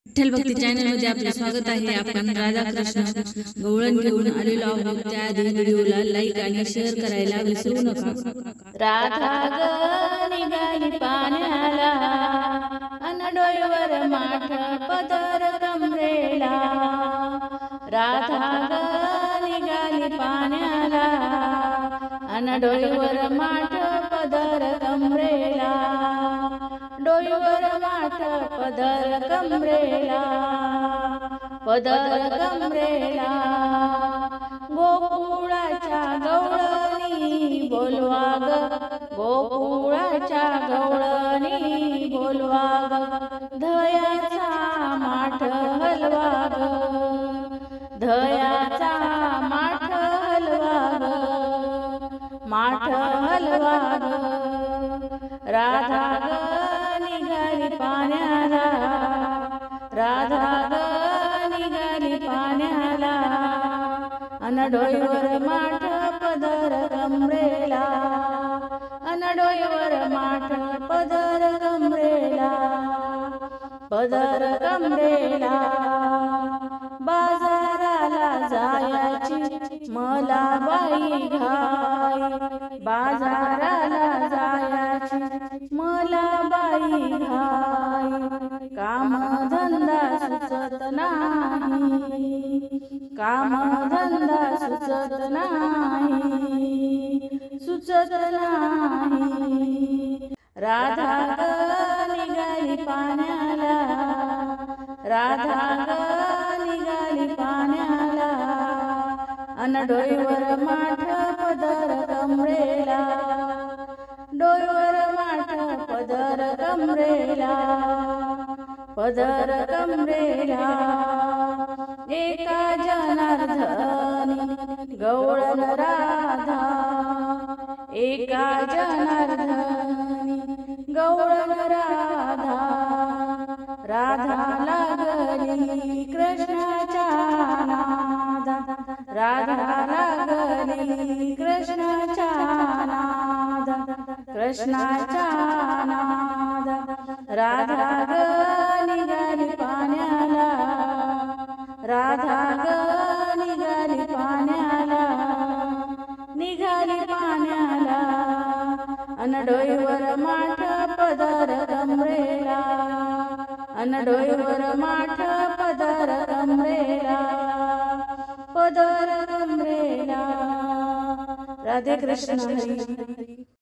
विठ्ठल भक्ती channel मध्ये आपले स्वागत आहे। आपण राधाकृष्ण गवळण घेऊन आलेलो आहोत। त्याआधी व्हिडिओला लाईक आणि शेअर करायला विसरू नका। राधा ग निघाली पाण्याला अन डोईवर माठ पदर कमरेला। राधा ग निघाली पाण्याला अन डोईवर माठ पदर कमरेला। डोईवर माठ पदर कमरेला, पदर कमरेला। गोकुळाच्या गवळणी बोलवा ग, गोकुळाच्या गवळणी बोलवा ग। धयाचा माठ हलवा ग, धयाचा माठ हलवा ग, माठ हलवा ग। राधा ग निघाली पाण्याला, राधा ग निघाली पाण्याला अन डोईवर माठ पदर कमरेला, अन डोईवर माठ पदर कमरेला, पदर कमरेला। बाजाराला जायाची मला बाई घाई, बाजाराला जायाची मला बाई घाई। काम धंदा सुचत नाही, काम धंदा सुचत नाही, सुचत नाही। राधा ग निघाली पाण्याला, राधा ग निघाली पाण्याला अन डोईवर माठ पदर कमरेला, डोईवर माठ पदर कमरेला, पदर कमरेला। एका जनार्दनी गवळण राधा, एका जनार्दनी गवळण राधा। राधा लागली कृष्णाच्या नादा, राधा लागली कृष्णाच्या नादा, कृष्णाच्या नादा। राधा ग निघाली पाण्याला, राधा ग निघाली पाण्याला, निघाली पाण्याला अन डोईवर माठ पदर कमरेला, अन डोईवर माठ पदर कमरेला, पदर कमरेला। राधे कृष्ण हरी।